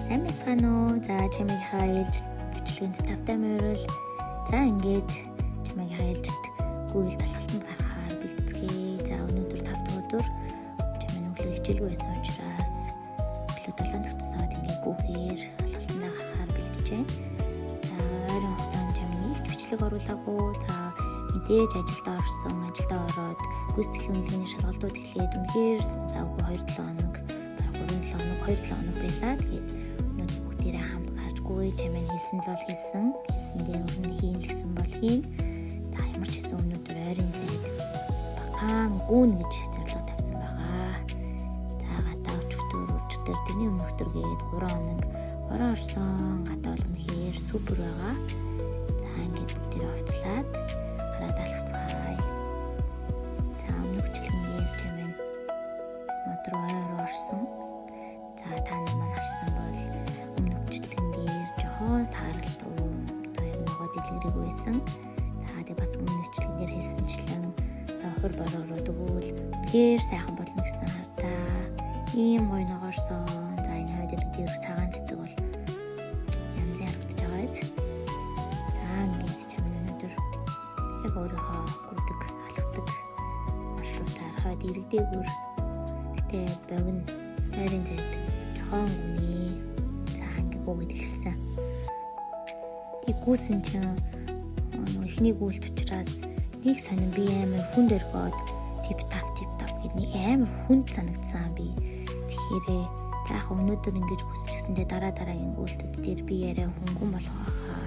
Сайн байцгаана уу? За чамайг хайлж бичлэгэнд тавтай морил. За ингээд чамайг хайлж гүйл талхалтанд гарахаар бэлтгэе. За өнөөдөр 5 дахь өдөр чамайг өглөө хичээлгүй байсан учраас өглөө 7 дахь тусаад ингээд гүүхээр талхалтанд гарахаар бэлтжээ. За ойрын хугацаанд чамайг нэгт бичлэг оруулаагүй. За мэдээж ажилдаа ороод гүйцэтгэлийн үнэлгээний шалгалтууд эхлээд үнэхээр завгүй 2-7 хоног 2-7 хоног байлаа. Тэгээд өнөөдөр бүгдээрээ хамт гарчгүй чамайг хэлсэн л бол хэлсэндээ өмнө хийн л гэсэн бол хийн. За ямар ч гэсэн өнөөдөр ойрын цайд багаан гүүн гэж зорилго тавьсан байгаа. За гадаа өчтөр тэрний өмнөхтөр гээд 3 хоног ороо орсон гадаа бол үнэхээр супер байгаа. За ингээд бүгдээрээ овцлаад хараад алхацгаая. За өмнөх бичлэгээр чамайг модор ойроо орсон. За та намайг харсан бол өмнөх бичлэгээр жохон сааралт одоо яг нөгөө дэлгэрэг байсан. За тэгээ бас өмнөх бичлэгээр хэлсэнчлэн одоо хөр бороо дөгөөл тэгэхээр сайхан болно гэсэн хардаа. Ийм гоё ногоорсон. За энэ хойд ирэх цагаан цэцэг бол янз ярагдж байгаа биз. За ингээд чамайг өнөөдөр яг өөрийнхөө гүдэг алхдаг маршрутаар хойд иргэдээгүүр гэтээ богино ойрын зайд гүний за ингээ гүгэд эхэлсэн. Тэг гүйсэн чинь эхний гүйлт учраас нэг сонин би амар хүн дөргөөд тип тап гэд нэг амар хүнд санагдсан би. Тэгэхээр за яг өнөөдөр ингэж гүйсчихсэндээ дараагийн гүйлтүүд дээр би яриа хөнгөн болох байхаа.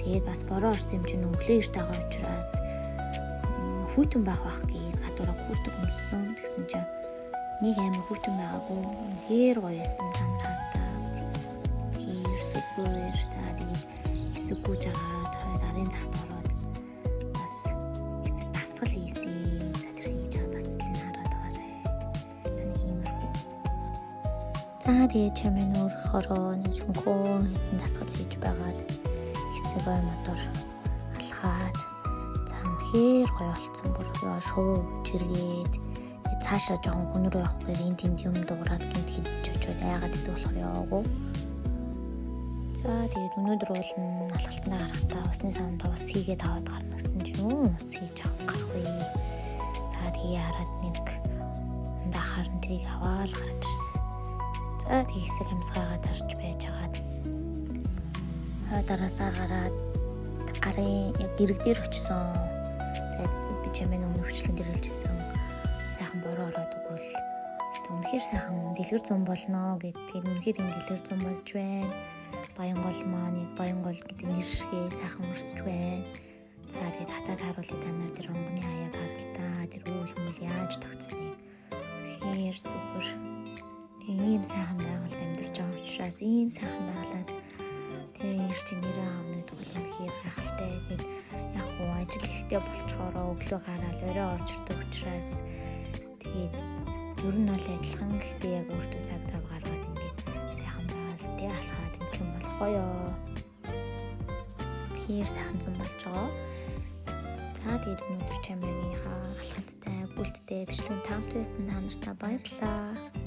Тэгээд бас бороо орсон юм чинь өглөө эрт байгаа учраас хүйтэн байх гэе гадуураа хүртэг өмссөн. Тэгсэн чинь нэг амар хүйтэн байгаагүй. Үнэхээр гоё байсан та нар хардаа. Үнэхээр супер. За тэгээд хэсэг гүйж агаад хойд арын цагт ороод бас хэсэг дасгал хийсэн. За тэр хийж байгаа дасгалыг хараад байгаарэ. Таны иймэрхүү. За тэгээд чамайг өөрөөрөө нэг хөнхөө хэдэн дасгал хийж байгаад хэсэг ой мотор алхаад за үнэхээр гоё болцсон. Бүр шуу жиргээд цаашаа жоохон хүн рүү явах гээд энэ тэнд юм дуурайд гинт хийж очиод айгаад идэх болохоор яваагүй. За тэгээд өнөөдөр бол алхалтнаа гарахтаа усны савнд ус хийгээд аваад гарна гэсэн чинь ус хийж авах гарахгүй. За тэгээ хараад нэг ундаа харан тэрийг аваад гарч ирсэн. За тэг хэсэг амьсгаагаа тарж байж агаад дараасаа гараад гарын яг иргэдээр очсон. За би чамайг өмнөх бичлэгэн дээр хэлжсэн. Сайхан бороо ороод өгвөл үнэхээр сайхан дэлгэр зам болно гэдэг. Үнэхээр энэ дэлгэр зам болж байна. Баянгол маань Баянгол гэдэг нэр шигээ сайхан өрсөж байна. За тэгээд татаад харуулъя та нар тэр онгоны хаяг харалтаа тэр үйл хүмүүс яаж тогтсныг. Үнэхээр супер. Ийм сайхан байгаль амьдарч байгаа учраас ийм сайхан байгалаас тэр чинь нэрээ авна гэдэг бол үнэхээр гайхалтай. Тэгээд яг гоо ажил ихтэй болчоор өглөө гараад орой орж ирдэг учраас тэгээд ер нь бол адилхан гэхдээ яг өөртөө цаг зав гаргаад ингээд сайхан байгаад алхаад ингэх юм бол гоё. Хэр сайхан зам болж байгаа. За тэгээд өнөөдөр чамайгийнхаа алхалттай, гүйлттэй бичлэг таамт байсан та нартай баярлалаа.